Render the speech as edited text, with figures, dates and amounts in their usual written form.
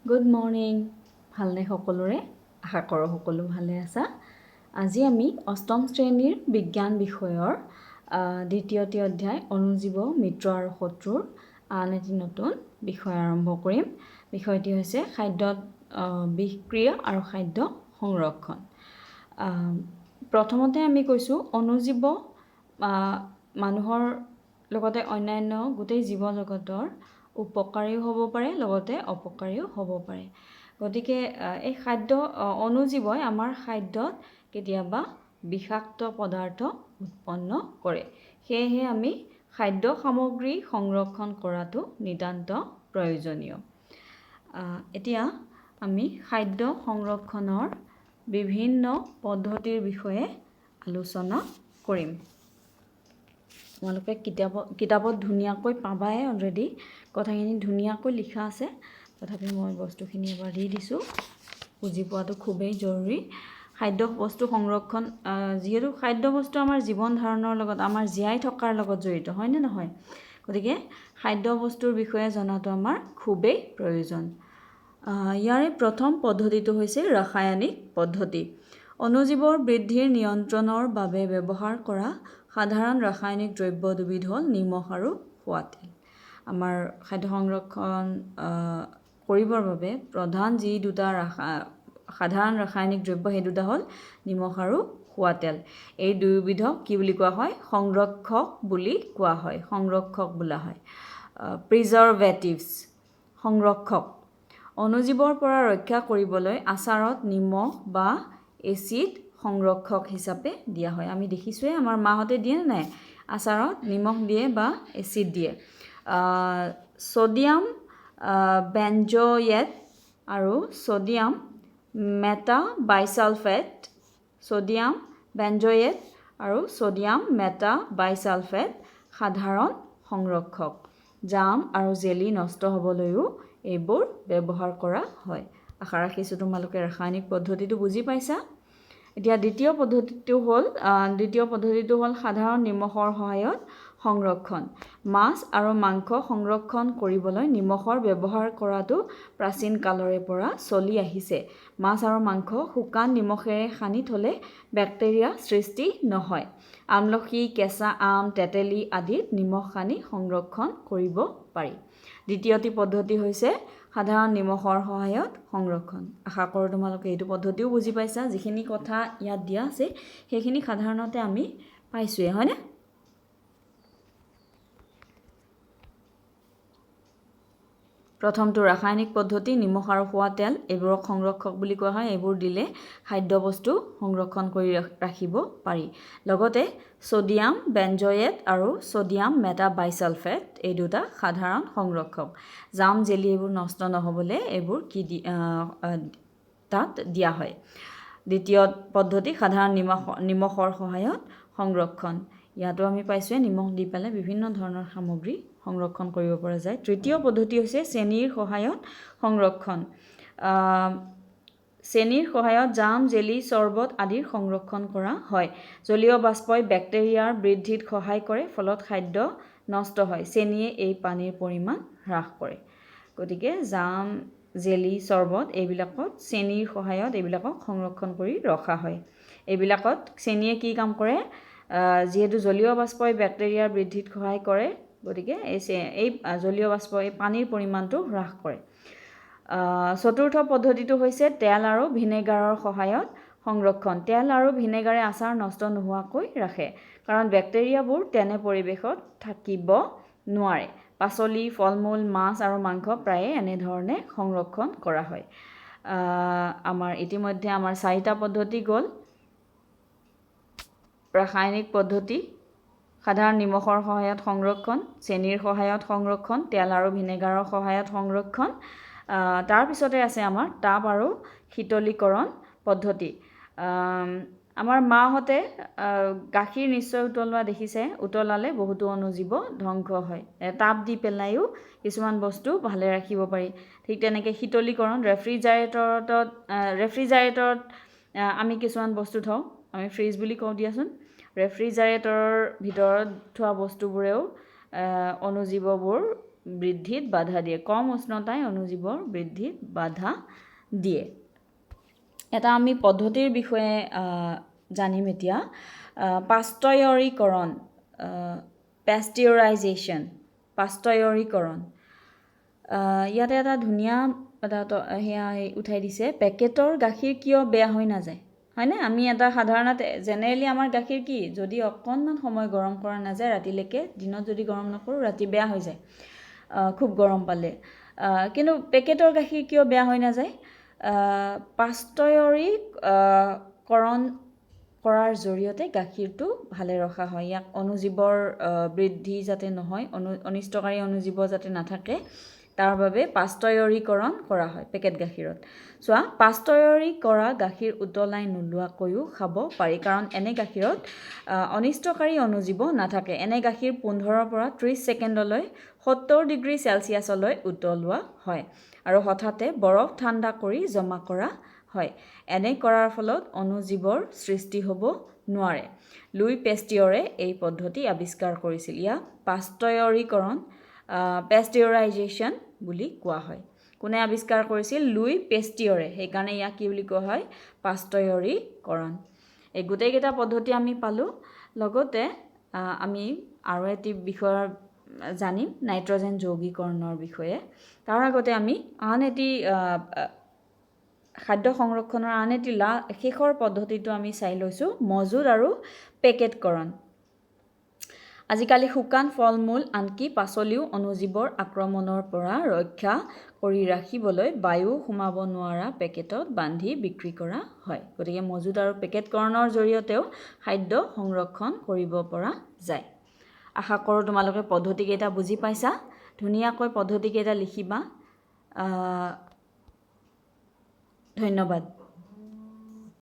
Good morning ভালনে সকলোৰে আশা কৰোঁ সকলো ভালে আছা আজি আমি অষ্টম শ্ৰেণীৰ বিজ্ঞান বিষয়ৰ দ্বিতীয়টি অধ্যায় অণুজীৱ মিত্ৰ আৰু শত্ৰুৰ আন এটি নতুন বিষয় আৰম্ভ কৰিম বিষয়টি হৈছে খাদ্যত বিক্ৰিয়া আৰু খাদ্য সংৰক্ষণ প্ৰথমতে আমি কৈছো অণুজীৱ মানুহৰ লগতে অন্যান্য গোটেই জীৱ জগতৰ উপকাৰীও হ'ব পাৰে লগতে অপকাৰীও হ'ব পাৰে গতিকে এই খাদ্য অণুজীৱই আমাৰ খাদ্যত কেতিয়াবা বিষাক্ত পদাৰ্থ উৎপন্ন কৰে সেয়েহে আমি খাদ্য সামগ্ৰী সংৰক্ষণ কৰাটো নিতান্ত প্ৰয়োজনীয় এতিয়া আমি খাদ্য সংৰক্ষণৰ বিভিন্ন পদ্ধতিৰ বিষয়ে আলোচনা কৰিম তোমালোকে কিতাপত ধুনীয়াকৈ পাবাই অলৰেডি কথাখিনি ধুনীয়াকৈ লিখা আছে তথাপি মই বস্তুখিনি এবাৰ দি দিছোঁ বুজি পোৱাটো খুবেই জৰুৰী খাদ্য বস্তু সংৰক্ষণ যিহেতু খাদ্য বস্তু আমাৰ জীৱন ধাৰণৰ লগত আমাৰ জীয়াই থকাৰ লগত জড়িত হয় নে নহয় গতিকে খাদ্য বস্তুৰ বিষয়ে জনাটো আমাৰ খুবেই প্ৰয়োজন ইয়াৰে প্ৰথম পদ্ধতিটো হৈছে ৰাসায়নিক পদ্ধতি অণুজীৱৰ বৃদ্ধিৰ নিয়ন্ত্ৰণৰ বাবে ব্যৱহাৰ কৰা সাধাৰণ ৰাসায়নিক দ্ৰব্য দুবিধ হ'ল নিমখ আৰু খোৱা তেল আমাৰ খাদ্য সংৰক্ষণ কৰিবৰ বাবে প্ৰধান যি দুটা সাধাৰণ ৰাসায়নিক দ্ৰব্য সেই দুটা হ'ল নিমখ আৰু খোৱা তেল এই দুয়োবিধক কি বুলি কোৱা হয় সংৰক্ষক বুলি কোৱা হয় সংৰক্ষক বোলা হয় প্ৰিজাৰভেটিভছ সংৰক্ষক অণুজীৱৰ পৰা ৰক্ষা কৰিবলৈ আচাৰত নিমখ বা এচিড সংৰক্ষক হিচাপে দিয়া হয় আমি দেখিছোৱে আমাৰ মাহঁতে দিয়ে নাই আচাৰত নিমখ দিয়ে বা এচিড দিয়ে সোডিয়াম বেঞ্জয়েট আৰু সোডিয়াম মেটাবাইসালফেট সোডিয়াম বেঞ্জয়েট আৰু সোডিয়াম মেটাবাইসালফেট সাধাৰণ সংৰক্ষক জাম আৰু জেলি নষ্ট হ'বলৈও এইবোৰ ব্যৱহাৰ কৰা হয় আশা ৰাখিছোঁ তোমালোকে ৰাসায়নিক পদ্ধতিটো বুজি পাইছা এতিয়া দ্বিতীয় পদ্ধতিটো হ'ল সাধাৰণ নিমখৰ সহায়ত সংৰক্ষণ মাছ আৰু মাংস সংৰক্ষণ কৰিবলৈ নিমখৰ ব্যৱহাৰ কৰাটো প্ৰাচীন কালৰে পৰা চলি আহিছে মাছ আৰু মাংস শুকান নিমখেৰে সানি থলে বেক্টেৰিয়া সৃষ্টি নহয় আমলখি কেঁচা আম তেতেলী আদিত নিমখ সানি সংৰক্ষণ কৰিব পাৰি দ্বিতীয়টি পদ্ধতি হৈছে সাধাৰণ নিমখৰ সহায়ত সংৰক্ষণ আশা কৰোঁ তোমালোকে এইটো পদ্ধতিও বুজি পাইছা যিখিনি কথা ইয়াত দিয়া আছে সেইখিনি সাধাৰণতে আমি পাইছোৱে হয়নে প্ৰথমটো ৰাসায়নিক পদ্ধতি নিমখ আৰু খোৱা তেল এইবোৰক সংৰক্ষক বুলি কোৱা হয় এইবোৰ দিলে খাদ্য বস্তু সংৰক্ষণ কৰি ৰাখিব পাৰি লগতে সোডিয়াম বেঞ্জয়েট আৰু সোডিয়াম মেটাবাইসালফেট এই দুটা সাধাৰণ সংৰক্ষক জাম জেলি এইবোৰ নষ্ট নহ'বলৈ এইবোৰ তাত দিয়া হয় দ্বিতীয় পদ্ধতি সাধাৰণ নিমখৰ সহায়ত সংৰক্ষণ ইয়াতো আমি পাইছোৱে নিমখ দি পেলাই বিভিন্ন ধৰণৰ সামগ্ৰী সংৰক্ষণ কৰিব পৰা যায় তৃতীয় পদ্ধতি হৈছে চেনিৰ সহায়ত সংৰক্ষণ চেনিৰ সহায়ত জাম জেলি চৰ্বত আদিৰ সংৰক্ষণ কৰা হয় জলীয় বাষ্পই বেক্টেৰিয়াৰ বৃদ্ধিত সহায় কৰে ফলত খাদ্য নষ্ট হয় চেনিয়ে এই পানীৰ পৰিমাণ হ্ৰাস কৰে গতিকে জাম জেলি চৰ্বত এইবিলাকত চেনিৰ সহায়ত এইবিলাকক সংৰক্ষণ কৰি ৰখা হয় এইবিলাকত চেনিয়ে কি কাম কৰে যিহেতু জলীয় বাষ্পই বেক্টেৰিয়াৰ বৃদ্ধিত সহায় কৰে গতিকে এই জলীয় বাষ্পই পানীৰ পৰিমাণটো হ্ৰাস কৰে চতুৰ্থ পদ্ধতিটো হৈছে তেল আৰু ভিনেগাৰৰ সহায়ত সংৰক্ষণ তেল আৰু ভিনেগাৰে আচাৰ নষ্ট নোহোৱাকৈ ৰাখে কাৰণ বেক্টেৰিয়াবোৰ তেনে পৰিৱেশত থাকিব নোৱাৰে পাচলি ফলমূল মাছ আৰু মাংস প্ৰায়ে এনেধৰণে সংৰক্ষণ কৰা হয় আমাৰ ইতিমধ্যে আমাৰ 4টা পদ্ধতি গ'ল ৰাসায়নিক পদ্ধতি সাধাৰণ নিমখৰ সহায়ত সংৰক্ষণ চেনিৰ সহায়ত সংৰক্ষণ তেল আৰু ভিনেগাৰৰ সহায়ত সংৰক্ষণ তাৰ পিছতে আছে আমাৰ তাপ আৰু শীতলীকৰণ পদ্ধতি আমাৰ মাহঁতে গাখীৰ নিশ্চয় উতলোৱা দেখিছে উতলালে বহুতো অণুজীৱ ধ্বংস হয় তাপ দি পেলাইও কিছুমান বস্তু ভালে ৰাখিব পাৰি ঠিক তেনেকৈ শীতলীকৰণ ৰেফ্ৰিজাৰেটৰত আমি কিছুমান বস্তু থওঁ আমি ফ্ৰিজ বুলি কওঁ দিয়াচোন ৰেফ্ৰিজাৰেটৰৰ ভিতৰত থোৱা বস্তুবোৰেও অণুজীৱবোৰ বৃদ্ধিত বাধা দিয়ে। কম উষ্ণতাই অণুজীৱৰ বৃদ্ধিত বাধা দিয়ে। এটা আমি পদ্ধতিৰ বিষয়ে জানিম এতিয়া। পাষ্ট্ৰয়ৰীকৰণ, পেষ্টিউৰাইজেশ্যন, পাষ্ট্ৰয়ৰীকৰণ। ইয়াতে এটা ধুনীয়া এটা সেয়া উঠাই দিছে, পেকেটৰ গাখীৰ কিয় বেয়া হৈ নাযায়, হয়নে? আমি এটা সাধাৰণতে জেনেৰেলি আমাৰ গাখীৰ কি, যদি অকণমান সময় গৰম কৰা নাযায় ৰাতিলৈকে, দিনত যদি গৰম নকৰোঁ ৰাতি বেয়া হৈ যায় খুব গৰম পালে। কিন্তু পেকেটৰ গাখীৰ কিয় বেয়া হৈ নাযায়? পাষ্ট্ৰয়ৰীকৰণ কৰাৰ জৰিয়তে গাখীৰটো ভালে ৰখা হয়। ইয়াক অণুজীৱৰ বৃদ্ধি যাতে নহয়, অনিষ্টকাৰী অণুজীৱ যাতে নাথাকে, তাৰ বাবে পাষ্ট্ৰয়ৰীকৰণ কৰা হয় পেকেট গাখীৰত। চোৱা, পাষ্ট্ৰয়ৰী কৰা গাখীৰ উতলাই নোলোৱাকৈও খাব পাৰি, কাৰণ এনে গাখীৰত অনিষ্টকাৰী অণুজীৱ নাথাকে। এনে গাখীৰ 15 পৰা 30 ছেকেণ্ডলৈ 70 ডিগ্ৰী চেলচিয়াছলৈ উতলোৱা হয় আৰু হঠাতে বৰফ ঠাণ্ডা কৰি জমা কৰা হয়। এনে কৰাৰ ফলত অণুজীৱৰ সৃষ্টি হ'ব নোৱাৰে। লুই পেষ্টিয়ৰে এই পদ্ধতি আৱিষ্কাৰ কৰিছিল। ইয়াক পাষ্ট্ৰয়ৰীকৰণ, পেষ্টিউৰাইজেশ্যন বুলি কোৱা হয়। কোনে আৱিষ্কাৰ কৰিছিল? লুই পেষ্টিয়ৰে। সেইকাৰণে ইয়াক কি বুলি কোৱা হয়? পাষ্ট্ৰয়ৰীকৰণ। এই গোটেইকেইটা পদ্ধতি আমি পালোঁ। লগতে আমি আৰু এটি বিষয়ৰ জানিম, নাইট্ৰজেন যৌগীকৰণৰ বিষয়ে। তাৰ আগতে আমি আন এটি খাদ্য সংৰক্ষণৰ আন এটি শেষৰ পদ্ধতিটো আমি চাই লৈছোঁ, মজুত আৰু পেকেটকৰণ। আজিকালি শুকান ফল মূল, আনকি পাচলিও অণুজীৱৰ আক্ৰমণৰ পৰা ৰক্ষা কৰি ৰাখিবলৈ বায়ু সোমাব নোৱাৰা পেকেটত বান্ধি বিক্ৰী কৰা হয়। গতিকে মজুত আৰু পেকেটকৰণৰ জৰিয়তেও খাদ্য সংৰক্ষণ কৰিব পৰা যায়। আশা কৰোঁ তোমালোকে পদ্ধতিকেইটা বুজি পাইছা। ধুনীয়াকৈ পদ্ধতিকেইটা লিখিবা। ধন্যবাদ।